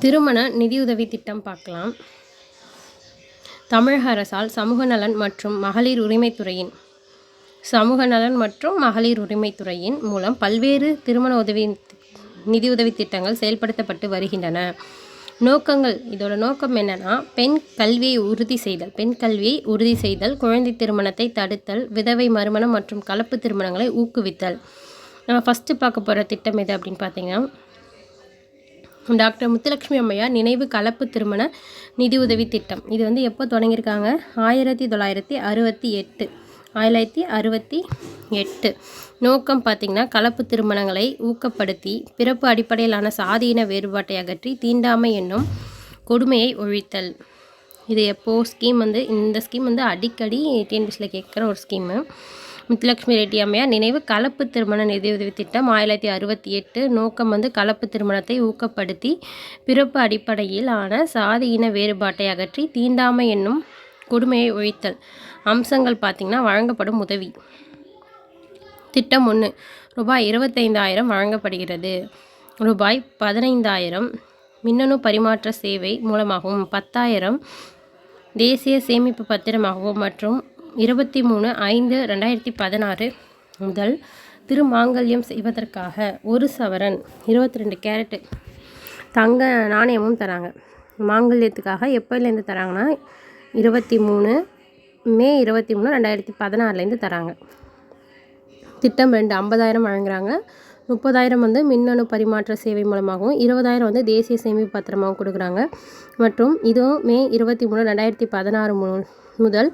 திருமண நிதியுதவி திட்டம் பார்க்கலாம். தமிழக அரசால் சமூக நலன் மற்றும் மகளிர் உரிமைத்துறையின் மூலம் பல்வேறு திருமண நிதியுதவி திட்டங்கள் செயல்படுத்தப்பட்டு வருகின்றன. இதோட நோக்கம் என்னன்னா, பெண் கல்வியை உறுதி செய்தல், குழந்தை திருமணத்தை தடுத்தல், விதவை மறுமணம் மற்றும் கலப்பு திருமணங்களை ஊக்குவித்தல். நம்ம ஃபஸ்ட்டு பார்க்க போகிற திட்டம் எது அப்படின்னு பார்த்தீங்கன்னா, டாக்டர் முத்துலட்சுமி அம்மையார் நினைவு கலப்பு திருமண நிதியுதவி திட்டம். இது வந்து எப்போ தொடங்கியிருக்காங்க? 1968. நோக்கம் பார்த்திங்கன்னா, கலப்பு திருமணங்களை ஊக்கப்படுத்தி பிறப்பு அடிப்படையிலான சாதியின வேறுபாட்டை அகற்றி தீண்டாமை என்னும் கொடுமையை ஒழித்தல். இது இந்த ஸ்கீம் வந்து அடிக்கடி டிஎன்பிஎஸ்சியில் கேட்குற ஒரு ஸ்கீமு. முத்துலட்சுமி ரெட்டி அம்மையார் நினைவு கலப்பு திருமண நிதியுதவி திட்டம் 1968. நோக்கம் வந்து கலப்பு திருமணத்தை ஊக்கப்படுத்தி பிறப்பு அடிப்படையிலான சாதியின வேறுபாட்டை அகற்றி தீண்டாமை என்னும் கொடுமையை ஒழித்தல். அம்சங்கள் பார்த்திங்கன்னா, வழங்கப்படும் உதவி. திட்டம் 1, ரூபாய் 25,000 வழங்கப்படுகிறது. ரூபாய் 15,000 மின்னணு பரிமாற்ற சேவை மூலமாகவும், 10,000 தேசிய சேமிப்பு பத்திரமாகவும் மற்றும் 23/5/2016 முதல் திருமாங்கல்யம் செய்வதற்காக 1 சவரன் 22 கேரட் தங்க நாணயமும் தராங்க. மாங்கல்யத்துக்காக எப்போலேருந்து தராங்கன்னா, 23 மே 23, 2016 தராங்க. திட்டம் 2, 50,000 வழங்குறாங்க. 30,000 வந்து மின்னணு பரிமாற்ற சேவை மூலமாகவும், 20,000 வந்து தேசிய சேமிப்பு பத்திரமாகவும் கொடுக்குறாங்க. மற்றும் இதுவும் மே 23, 2016 முதல்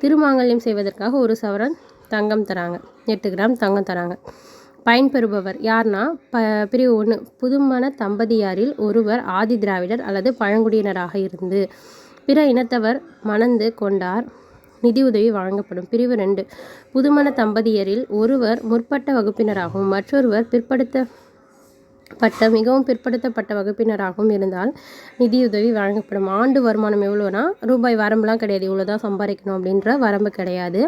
திருமாங்கல்யம் செய்வதற்காக 1 சவரன் தங்கம் தராங்க. 8 கிராம் தங்கம் தராங்க. பயன்பெறுபவர் யார்னா, பிரிவு 1, புதுமண தம்பதியாரில் ஒருவர் ஆதி திராவிடர் அல்லது பழங்குடியினராக இருந்து பிற இனத்தவர் மணந்து கொண்டார் நிதியுதவி வழங்கப்படும். பிரிவு 2, புதுமண தம்பதியரில் ஒருவர் முற்பட்ட வகுப்பினராகவும் மற்றொருவர் மிகவும் பிற்படுத்தப்பட்ட வகுப்பினராகவும் இருந்தால் நிதியுதவி வழங்கப்படும். ஆண்டு வருமானம் எவ்வளோனா, ரூபாய் வரம்புலாம் கிடையாது, இவ்வளோதான் சம்பாதிக்கணும் அப்படின்ற வரம்பு கிடையாது.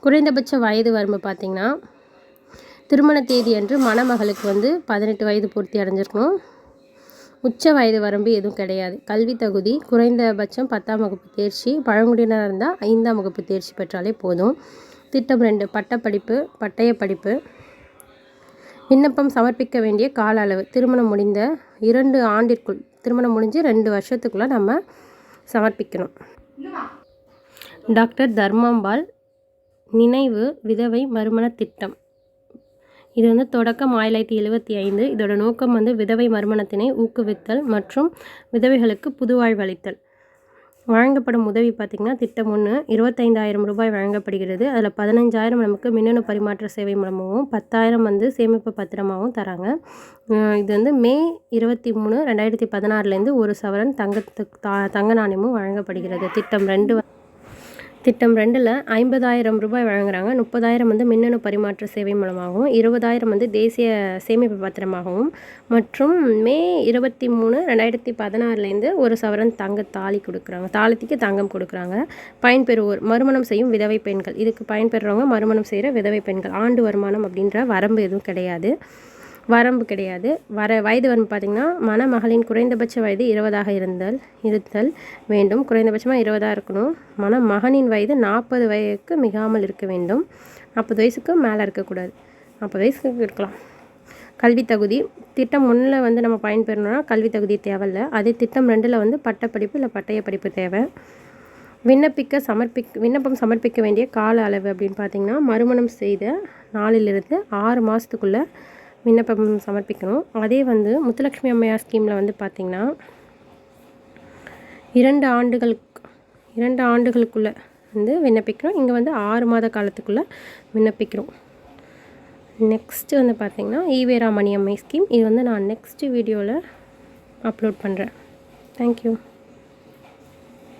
குறைந்தபட்ச வயது வரம்பு பார்த்திங்கன்னா, திருமண தேதி அன்று மணமகளுக்கு வந்து 18 வயது பூர்த்தி அடைஞ்சிருக்கணும். உச்ச வயது வரம்பு எதுவும் கிடையாது. கல்வி தகுதி குறைந்தபட்சம் 10ஆம் வகுப்பு தேர்ச்சி, பழங்குடியினராக இருந்தால் 5ஆம் வகுப்பு தேர்ச்சி பெற்றாலே போதும். திட்டம் 2, பட்டய படிப்பு. விண்ணப்பம் சமர்ப்பிக்க வேண்டிய கால அளவு திருமணம் முடிந்த 2 ஆண்டிற்குள், திருமணம் முடிஞ்சு 2 வருஷத்துக்குள்ளே நம்ம சமர்ப்பிக்கணும். டாக்டர் தர்மாம்பாள் நினைவு விதவை மறுமண திட்டம். இது வந்து தொடக்கம் 1975. இதோட நோக்கம் வந்து விதவை மறுமணத்தினை ஊக்குவித்தல் மற்றும் விதவைகளுக்கு புதுவாழ்வு அளித்தல். வழங்கப்படும் உதவி பார்த்திங்கன்னா, திட்டம் 1, 25,000 ரூபாய் வழங்கப்படுகிறது. அதில் 15,000 நமக்கு மின்னணு பரிமாற்ற சேவை மூலமாகவும், 10,000 வந்து சேமிப்பு பத்திரமாகவும் தராங்க. இது வந்து மே 23, 2016 1 சவரன் தங்க நாணயமும் வழங்கப்படுகிறது. திட்டம் 2ல் 50,000 ரூபாய் வழங்குறாங்க. 30,000 வந்து மின்னணு பரிமாற்ற சேவை மூலமாகவும், 20,000 வந்து தேசிய சேமிப்பு பத்திரமாகவும் மற்றும் மே 23, 2016 1 சவரன் தங்க தாலிக்கு தங்கம் கொடுக்குறாங்க. பயன்பெறுவோர் மறுமணம் செய்யும் விதவை பெண்கள். இதுக்கு பயன்பெறுறவங்க மறுமணம் செய்கிற விதவை பெண்கள். ஆண்டு வருமானம் அப்படின்ற வரம்பு எதுவும் கிடையாது. வயது வரம்பு பார்த்திங்கன்னா, மணமகளின் குறைந்தபட்ச வயது 20ஆக இருத்தல் வேண்டும். குறைந்தபட்சமாக 20ஆக இருக்கணும். மணமகனின் வயது 40 வயதுக்கு மிகாமல் இருக்க வேண்டும். 40 வயசுக்கு மேலே இருக்கக்கூடாது. 40 வயசுக்கு இருக்கலாம். கல்வி தகுதி திட்டம் 1ல் வந்து நம்ம பயன்பெறணும்னா கல்வி தகுதி தேவையில்லை. அதே திட்டம் 2ல் வந்து பட்டப்படிப்பு இல்லை பட்டய படிப்பு தேவை. விண்ணப்பம் சமர்ப்பிக்க வேண்டிய கால அளவு அப்படின்னு பார்த்திங்கன்னா, மறுமணம் செய்த நாளிலிருந்து 6 மாதத்துக்குள்ளே விண்ணப்பம் சமர்ப்பிக்கணும். அதே வந்து முத்துலட்சுமி அம்மையார் ஸ்கீமில் வந்து பார்த்திங்கன்னா, 2 ஆண்டுகளுக்குள்ளே வந்து விண்ணப்பிக்கிறோம். இங்கே வந்து 6 மாத காலத்துக்குள்ளே விண்ணப்பிக்கிறோம். நெக்ஸ்ட்டு வந்து பார்த்திங்கன்னா, ஈவேரா மணியம்மை ஸ்கீம். இது வந்து நான் நெக்ஸ்ட்டு வீடியோவில் அப்லோட் பண்ணுறேன். தேங்க்யூ.